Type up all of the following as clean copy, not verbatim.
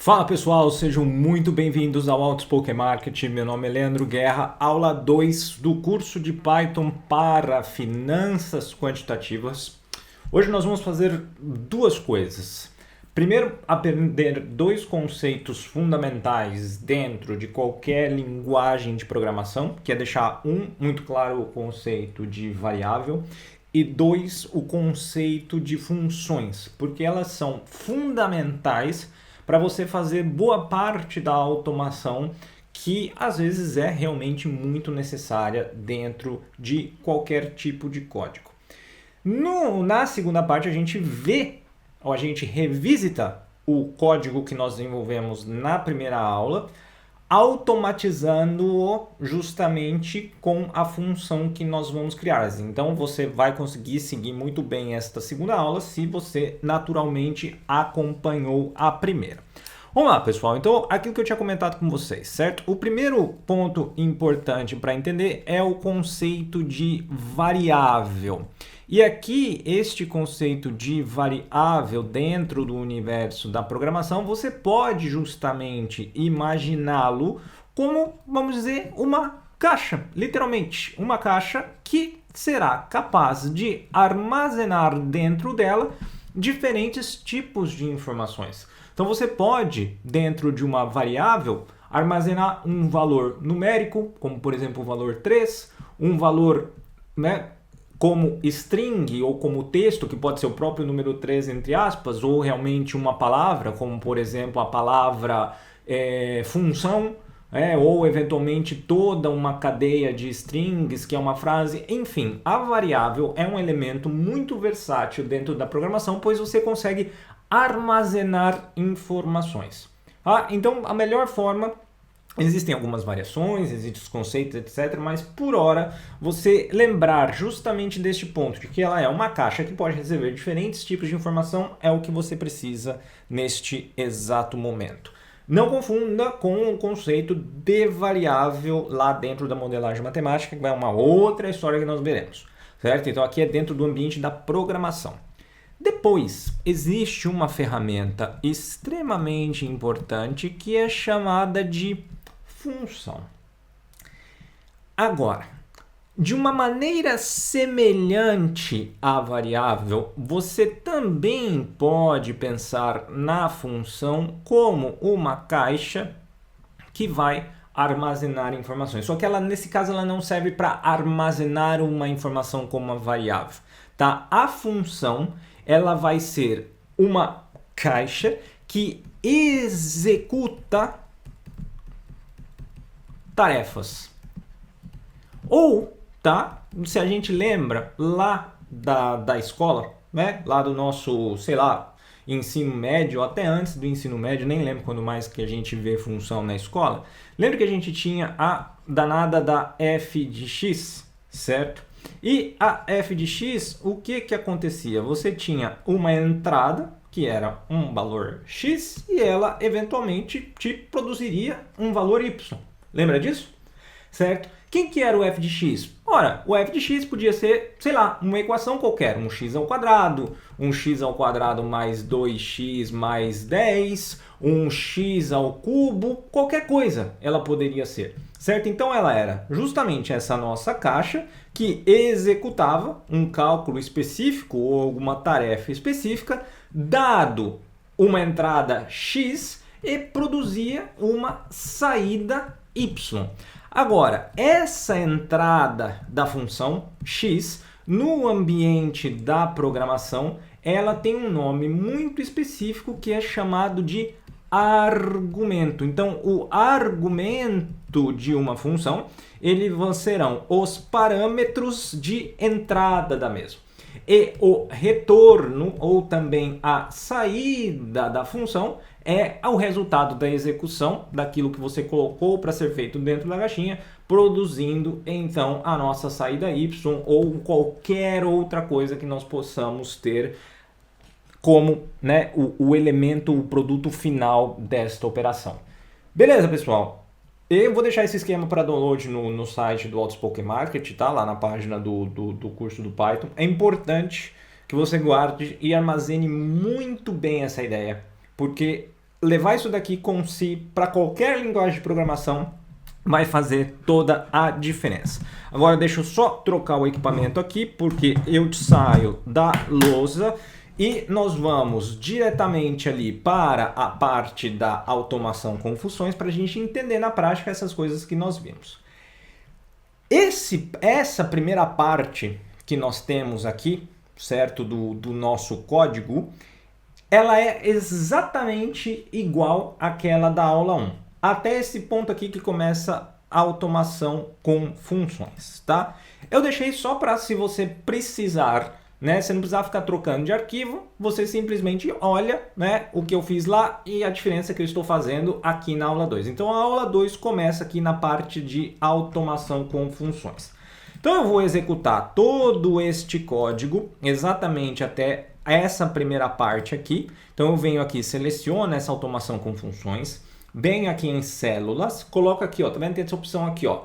Fala pessoal, sejam muito bem-vindos ao Outspoken Marketing. Meu nome é Leandro Guerra, aula 2 do curso de Python para finanças quantitativas. Hoje nós vamos fazer duas coisas. Primeiro, aprender dois conceitos fundamentais dentro de qualquer linguagem de programação, que é deixar muito claro o conceito de variável e dois, o conceito de funções, porque elas são fundamentais para você fazer boa parte da automação que às vezes é realmente muito necessária dentro de qualquer tipo de código. Na segunda parte a gente vê, ou a gente revisita o código que nós desenvolvemos na primeira aula, automatizando-o justamente com a função que nós vamos criar. Então você vai conseguir seguir muito bem esta segunda aula se você naturalmente acompanhou a primeira. Vamos lá, pessoal. Então, aquilo que eu tinha comentado com vocês, certo? O primeiro ponto importante para entender é o conceito de variável. E aqui, este conceito de variável dentro do universo da programação, você pode justamente imaginá-lo como, vamos dizer, uma caixa, literalmente, uma caixa que será capaz de armazenar dentro dela diferentes tipos de informações. Então você pode, dentro de uma variável, armazenar um valor numérico, como por exemplo o valor 3, um valor, como string ou como texto, que pode ser o próprio número 3 entre aspas, ou realmente uma palavra, como por exemplo a palavra função, ou eventualmente toda uma cadeia de strings, que é uma frase. Enfim, a variável é um elemento muito versátil dentro da programação, pois você consegue armazenar informações. Então, a melhor forma, existem algumas variações, existem os conceitos, etc., mas por hora, você lembrar justamente deste ponto, de que ela é uma caixa que pode receber diferentes tipos de informação, é o que você precisa neste exato momento. Não confunda com o conceito de variável lá dentro da modelagem matemática, que é uma outra história que nós veremos, certo? Então aqui é dentro do ambiente da programação. Depois, existe uma ferramenta extremamente importante que é chamada de função. Agora, de uma maneira semelhante à variável, você também pode pensar na função como uma caixa que vai armazenar informações. Só que ela, nesse caso, ela não serve para armazenar uma informação como uma variável, tá? A função, ela vai ser uma caixa que executa tarefas. Ou, tá? Se a gente lembra lá da escola, né? Lá do nosso, sei lá, ensino médio, até antes do ensino médio, nem lembro quando mais que a gente vê função na escola. Lembra que a gente tinha a danada da f de x, certo? E a f de x, o que acontecia? Você tinha uma entrada, que era um valor x, e ela eventualmente te produziria um valor y. Lembra disso? Certo? Quem que era o f de x? Ora, o f de x podia ser, sei lá, uma equação qualquer, um x ao quadrado mais 2x mais 10, um x ao cubo, qualquer coisa ela poderia ser, certo? Então ela era justamente essa nossa caixa que executava um cálculo específico ou alguma tarefa específica, dado uma entrada x e produzia uma saída y. Agora, essa entrada da função x no ambiente da programação, ela tem um nome muito específico que é chamado de argumento. Então, o argumento de uma função, eles serão os parâmetros de entrada da mesma. E o retorno, ou também a saída da função, é o resultado da execução daquilo que você colocou para ser feito dentro da caixinha, produzindo então a nossa saída y ou qualquer outra coisa que nós possamos ter como, né, o elemento, o produto final desta operação. Beleza, pessoal? Eu vou deixar esse esquema para download no site do Outspoken Marketing, tá? Lá na página do curso do Python. É importante que você guarde e armazene muito bem essa ideia, porque levar isso daqui com si para qualquer linguagem de programação vai fazer toda a diferença. Agora deixa eu só trocar o equipamento aqui, porque eu saio da lousa e nós vamos diretamente ali para a parte da automação com funções para a gente entender na prática essas coisas que nós vimos. Essa primeira parte que nós temos aqui, certo, do nosso código, ela é exatamente igual àquela da aula 1. Até esse ponto aqui que começa a automação com funções, tá? Eu deixei só para se você precisar, né? Você não precisar ficar trocando de arquivo, você simplesmente olha, né, o que eu fiz lá e a diferença que eu estou fazendo aqui na aula 2. Então a aula 2 começa aqui na parte de automação com funções. Então eu vou executar todo este código exatamente até essa primeira parte aqui. Então eu venho aqui, seleciono essa automação com funções, venho aqui em células, coloco aqui, ó, tá vendo? Tem essa opção aqui, ó,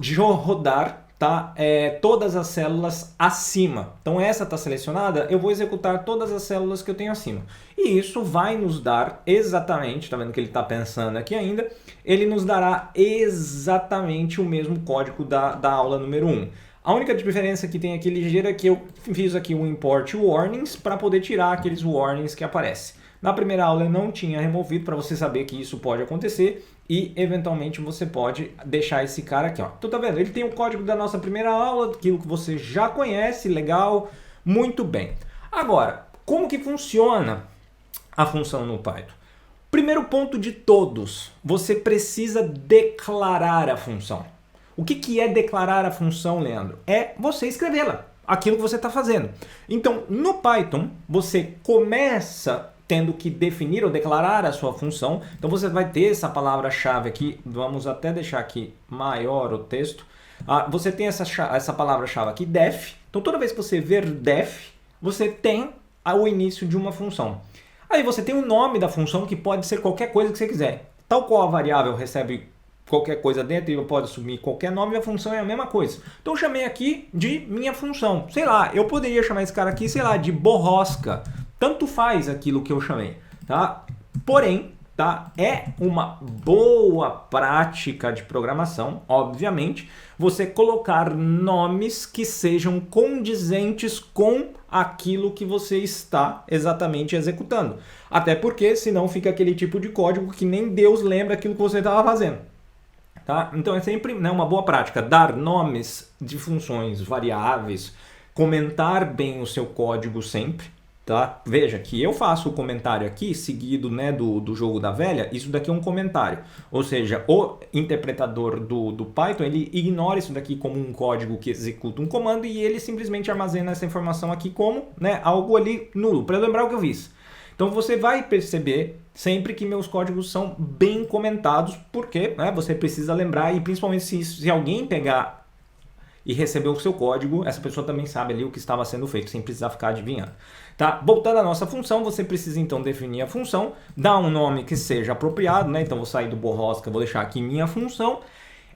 de rodar, tá? Todas as células acima. Então essa está selecionada, eu vou executar todas as células que eu tenho acima. E isso vai nos dar exatamente, tá vendo que ele está pensando aqui ainda, ele nos dará exatamente o mesmo código da aula número 1. A única diferença que tem aqui ligeira é que eu fiz aqui um import warnings para poder tirar aqueles warnings que aparecem. Na primeira aula eu não tinha removido para você saber que isso pode acontecer e eventualmente você pode deixar esse cara aqui, ó. Então tá vendo? Ele tem o código da nossa primeira aula, aquilo que você já conhece, legal, muito bem. Agora, como que funciona a função no Python? Primeiro ponto de todos, você precisa declarar a função. O que é declarar a função, Leandro? É você escrevê-la, aquilo que você está fazendo. Então, no Python, você começa tendo que definir ou declarar a sua função. Então você vai ter essa palavra-chave aqui, vamos até deixar aqui maior o texto. Você tem essa palavra-chave aqui, def. Então toda vez que você ver def, você tem o início de uma função. Aí você tem o nome da função, que pode ser qualquer coisa que você quiser. Tal qual a variável recebe qualquer coisa dentro e pode assumir qualquer nome, a função é a mesma coisa. Então eu chamei aqui de minha função. Sei lá, eu poderia chamar esse cara aqui, sei lá, de borrosca. Tanto faz aquilo que eu chamei, tá? Porém, tá? É uma boa prática de programação, obviamente, você colocar nomes que sejam condizentes com aquilo que você está exatamente executando. Até porque, senão fica aquele tipo de código que nem Deus lembra aquilo que você estava fazendo. Tá? Então é sempre, né, uma boa prática dar nomes de funções, variáveis, comentar bem o seu código sempre. Tá? Veja que eu faço o comentário aqui, seguido, né, do jogo da velha, isso daqui é um comentário. Ou seja, o interpretador do Python, ele ignora isso daqui como um código que executa um comando e ele simplesmente armazena essa informação aqui como, né, algo ali nulo, para lembrar o que eu fiz. Então você vai perceber sempre que meus códigos são bem comentados, porque, né, você precisa lembrar, e principalmente se alguém pegar e receber o seu código, essa pessoa também sabe ali o que estava sendo feito, sem precisar ficar adivinhando. Tá? Voltando à nossa função, você precisa então definir a função, dar um nome que seja apropriado, né? Então vou sair do borrosca, vou deixar aqui minha função,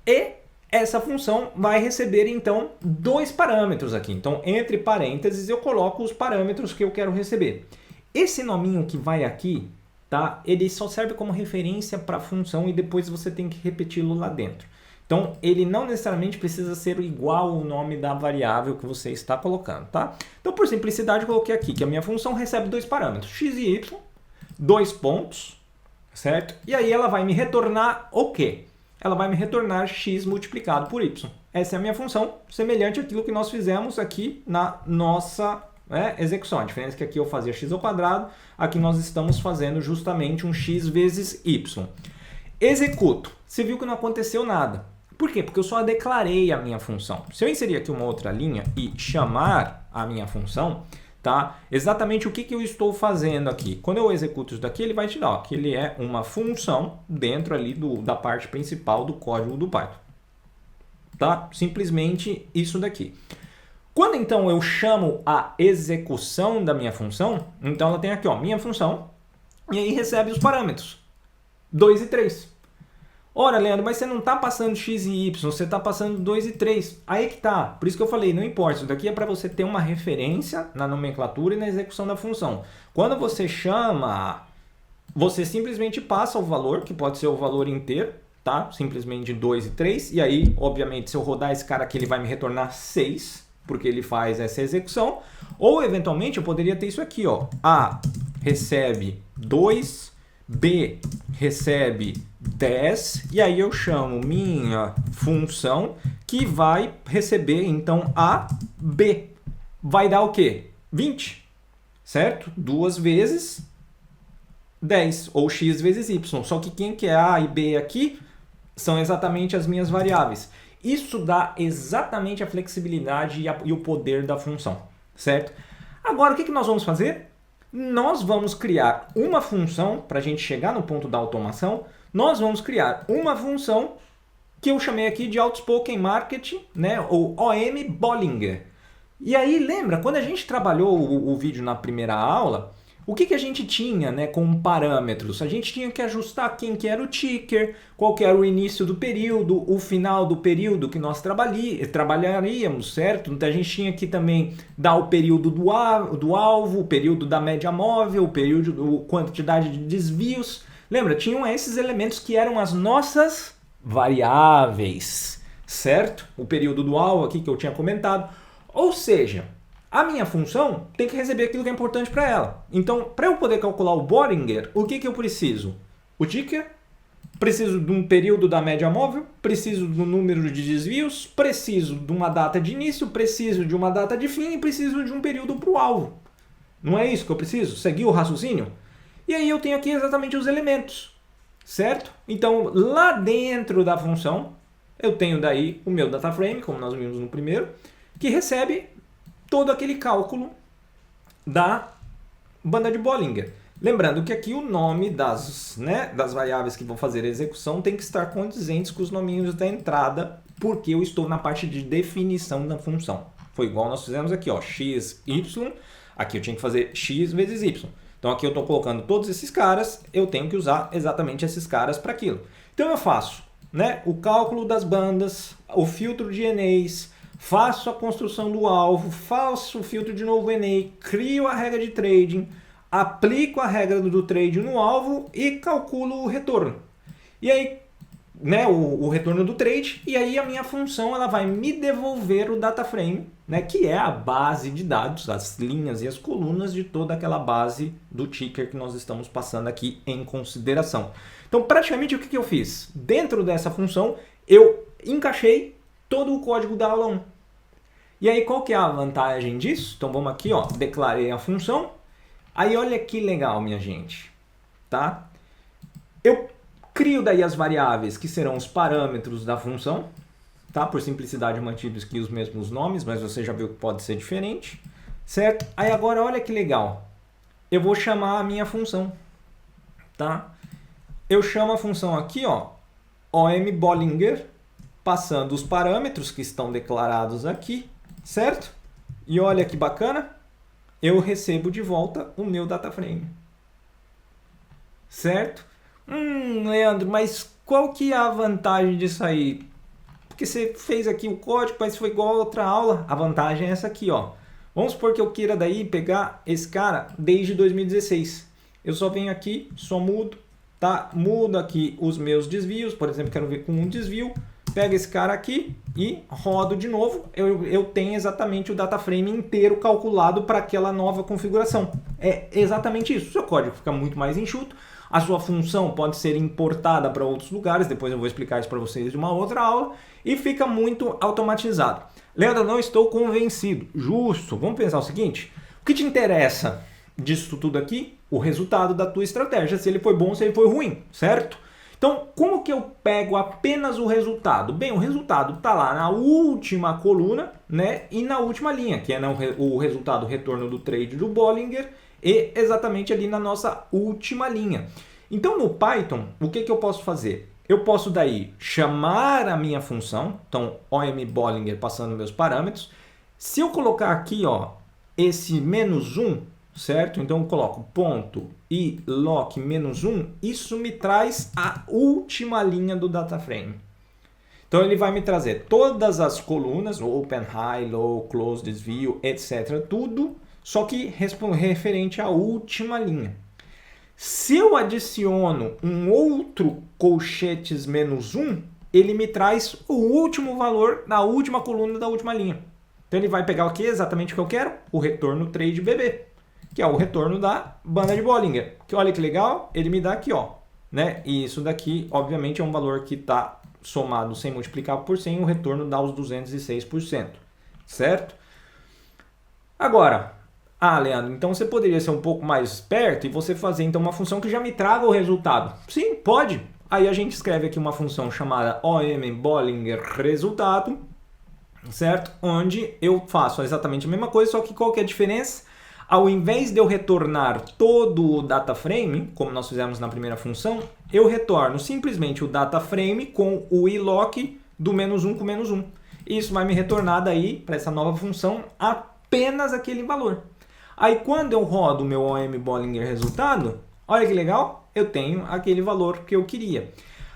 e essa função vai receber então dois parâmetros aqui. Então entre parênteses eu coloco os parâmetros que eu quero receber. Esse nominho que vai aqui, tá? Ele só serve como referência para a função e depois você tem que repeti-lo lá dentro. Então, ele não necessariamente precisa ser igual ao nome da variável que você está colocando, tá? Então, por simplicidade, eu coloquei aqui que a minha função recebe dois parâmetros, x e y, dois pontos, certo? E aí ela vai me retornar o quê? Ela vai me retornar x multiplicado por y. Essa é a minha função, semelhante àquilo que nós fizemos aqui na nossa, né, execução. A diferença é que aqui eu fazia x ao quadrado, aqui nós estamos fazendo justamente um x vezes y. Executo. Você viu que não aconteceu nada. Por quê? Porque eu só declarei a minha função. Se eu inserir aqui uma outra linha e chamar a minha função, tá? Exatamente o que eu estou fazendo aqui. Quando eu executo isso daqui, ele vai te dar, ó, que ele é uma função dentro ali da parte principal do código do Python. Tá? Simplesmente isso daqui. Quando então eu chamo a execução da minha função, então ela tem aqui, ó, minha função, e aí recebe os parâmetros 2 e 3. Ora, Leandro, mas você não está passando x e y, você está passando 2 e 3. Aí que tá. Por isso que eu falei, não importa. Isso daqui é para você ter uma referência na nomenclatura e na execução da função. Quando você chama você simplesmente passa o valor, que pode ser o valor inteiro, tá? Simplesmente 2 e 3. E aí, obviamente, se eu rodar esse cara aqui, ele vai me retornar 6, porque ele faz essa execução. Ou, eventualmente, eu poderia ter isso aqui, ó. A recebe 2, B recebe 10, e aí eu chamo minha função que vai receber, então, a B. Vai dar o quê? 20, certo? 2 vezes 10, ou x vezes y. Só que quem que é A e B aqui são exatamente as minhas variáveis. Isso dá exatamente a flexibilidade e o poder da função, certo? Agora, o que nós vamos fazer? Nós vamos criar uma função, para a gente chegar no ponto da automação, nós vamos criar uma função que eu chamei aqui de Outspoken Marketing, né, ou OM Bollinger. E aí, lembra, quando a gente trabalhou o vídeo na primeira aula, o que a gente tinha, né, como parâmetros? A gente tinha que ajustar quem que era o ticker, qual que era o início do período, o final do período que nós trabalharíamos, certo? Então a gente tinha que também dar o período do alvo, o período da média móvel, o período, a quantidade de desvios. Lembra, tinham esses elementos que eram as nossas variáveis, certo? O período do alvo aqui que eu tinha comentado. Ou seja, a minha função tem que receber aquilo que é importante para ela. Então, para eu poder calcular o Bollinger, o que eu preciso? O ticker, preciso de um período da média móvel, preciso do número de desvios, preciso de uma data de início, preciso de uma data de fim e preciso de um período para o alvo. Não é isso que eu preciso? Seguir o raciocínio? E aí eu tenho aqui exatamente os elementos, certo? Então, lá dentro da função, eu tenho daí o meu data frame, como nós vimos no primeiro, que recebe todo aquele cálculo da banda de Bollinger. Lembrando que aqui o nome das variáveis que vão fazer a execução tem que estar condizentes com os nominhos da entrada, porque eu estou na parte de definição da função. Foi igual nós fizemos aqui, ó, x, y, aqui eu tinha que fazer x vezes y. Então aqui eu estou colocando todos esses caras, eu tenho que usar exatamente esses caras para aquilo. Então eu faço, né, o cálculo das bandas, o filtro de ENAs, faço a construção do alvo, faço o filtro de novo ENA, crio a regra de trading, aplico a regra do trade no alvo e calculo o retorno. E aí, né, o retorno do trade, e aí a minha função ela vai me devolver o data frame, né, que é a base de dados, as linhas e as colunas de toda aquela base do ticker que nós estamos passando aqui em consideração. Então, praticamente o que eu fiz? Dentro dessa função, eu encaixei todo o código da aula 1. E aí, qual que é a vantagem disso? Então, vamos aqui, ó, declarei a função. Aí, olha que legal, minha gente, tá? Eu crio daí as variáveis que serão os parâmetros da função, tá? Por simplicidade, mantidos aqui os mesmos nomes, mas você já viu que pode ser diferente, certo? Aí, agora, olha que legal. Eu vou chamar a minha função, tá? Eu chamo a função aqui, ó, OM Bollinger, passando os parâmetros que estão declarados aqui, certo? E olha que bacana, eu recebo de volta o meu data frame. Certo? Leandro, mas qual que é a vantagem disso aí? Porque você fez aqui o código, mas foi igual a outra aula. A vantagem é essa aqui, ó. Vamos supor que eu queira daí pegar esse cara desde 2016. Eu só venho aqui, só mudo, tá? Mudo aqui os meus desvios, por exemplo, quero ver com um desvio. Pego esse cara aqui e rodo de novo. Eu tenho exatamente o data frame inteiro calculado para aquela nova configuração. É exatamente isso. O seu código fica muito mais enxuto. A sua função pode ser importada para outros lugares. Depois eu vou explicar isso para vocês de uma outra aula. E fica muito automatizado. Leandro, não estou convencido. Justo. Vamos pensar o seguinte. O que te interessa disso tudo aqui? O resultado da tua estratégia. Se ele foi bom, se ele foi ruim. Certo? Então, como que eu pego apenas o resultado? Bem, o resultado está lá na última coluna, né, e na última linha, que é o resultado retorno do trade do Bollinger e exatamente ali na nossa última linha. Então, no Python, o que eu posso fazer? Eu posso daí chamar a minha função, então OM Bollinger passando meus parâmetros. Se eu colocar aqui, ó, esse -1, certo? Então eu coloco ponto e lock -1, isso me traz a última linha do data frame. Então ele vai me trazer todas as colunas, open, high, low, close, desvio, etc. Tudo, só que referente à última linha. Se eu adiciono um outro colchetes menos 1, ele me traz o último valor na última coluna da última linha. Então ele vai pegar o que exatamente que eu quero? O retorno trade BB, que é o retorno da banda de Bollinger. Que olha que legal, ele me dá aqui, ó, né? E isso daqui, obviamente, é um valor que está somado sem multiplicar por 100, o retorno dá os 206%, certo? Agora, Leandro, então você poderia ser um pouco mais esperto e você fazer então uma função que já me traga o resultado. Sim, pode. Aí a gente escreve aqui uma função chamada OM Bollinger resultado, certo? Onde eu faço exatamente a mesma coisa, só que qual que é a diferença? Ao invés de eu retornar todo o data frame, como nós fizemos na primeira função, eu retorno simplesmente o data frame com o iloc do menos 1 com menos 1. Isso vai me retornar daí, para essa nova função, apenas aquele valor. Aí quando eu rodo o meu OM Bollinger resultado, olha que legal, eu tenho aquele valor que eu queria.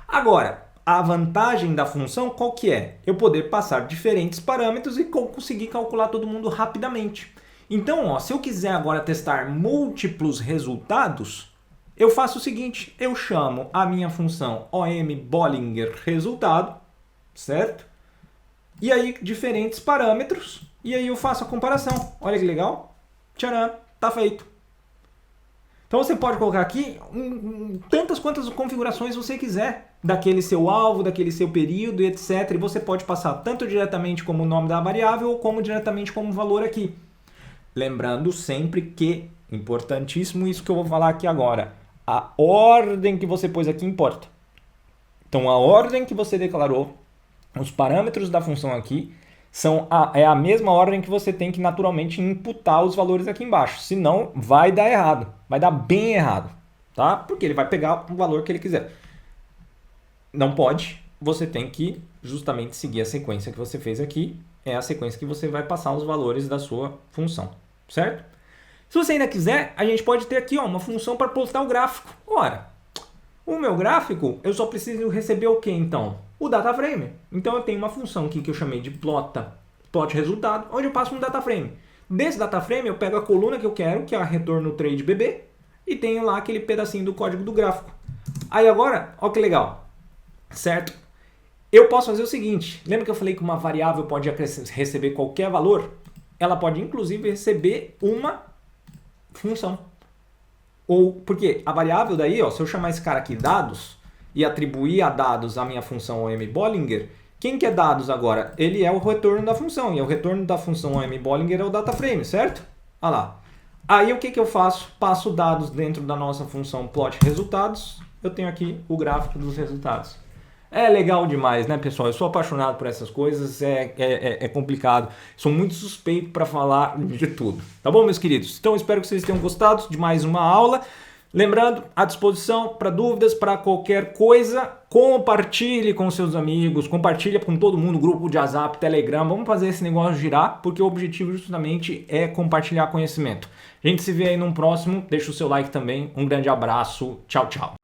Agora, a vantagem da função qual que é? Eu poder passar diferentes parâmetros e conseguir calcular todo mundo rapidamente. Então, ó, se eu quiser agora testar múltiplos resultados, eu faço o seguinte, eu chamo a minha função OM Bollinger resultado, certo? E aí, diferentes parâmetros, e aí eu faço a comparação. Olha que legal. Tcharam, tá feito. Então você pode colocar aqui tantas quantas configurações você quiser daquele seu alvo, daquele seu período, etc. E você pode passar tanto diretamente como o nome da variável ou como diretamente como valor aqui. Lembrando sempre que, importantíssimo isso que eu vou falar aqui agora, a ordem que você pôs aqui importa. Então a ordem que você declarou, os parâmetros da função aqui, é a mesma ordem que você tem que naturalmente imputar os valores aqui embaixo. Senão vai dar errado, vai dar bem errado, tá? Porque ele vai pegar o valor que ele quiser. Não pode, você tem que justamente seguir a sequência que você fez aqui. É a sequência que você vai passar os valores da sua função, certo? Se você ainda quiser, a gente pode ter aqui ó, uma função para postar o gráfico. Ora, o meu gráfico, eu só preciso receber o que então? O data frame. Então eu tenho uma função aqui que eu chamei de plot resultado, onde eu passo um data frame. Desse data frame eu pego a coluna que eu quero, que é a retorno trade BB, e tenho lá aquele pedacinho do código do gráfico. Aí agora, ó que legal, certo? Eu posso fazer o seguinte, lembra que eu falei que uma variável pode receber qualquer valor? Ela pode inclusive receber uma função. Ou, porque a variável daí, ó, se eu chamar esse cara aqui dados e atribuir a dados a minha função OM Bollinger, quem que é dados agora? Ele é o retorno da função, e o retorno da função OM Bollinger é o data frame, certo? Olha lá. Aí o que que eu faço? Passo dados dentro da nossa função plot resultados, eu tenho aqui o gráfico dos resultados. É legal demais, né, pessoal? Eu sou apaixonado por essas coisas, é complicado. Sou muito suspeito para falar de tudo. Tá bom, meus queridos? Então, espero que vocês tenham gostado de mais uma aula. Lembrando, à disposição para dúvidas, para qualquer coisa, compartilhe com seus amigos, compartilhe com todo mundo, grupo de WhatsApp, Telegram. Vamos fazer esse negócio girar, porque o objetivo justamente é compartilhar conhecimento. A gente se vê aí num próximo. Deixa o seu like também. Um grande abraço. Tchau, tchau.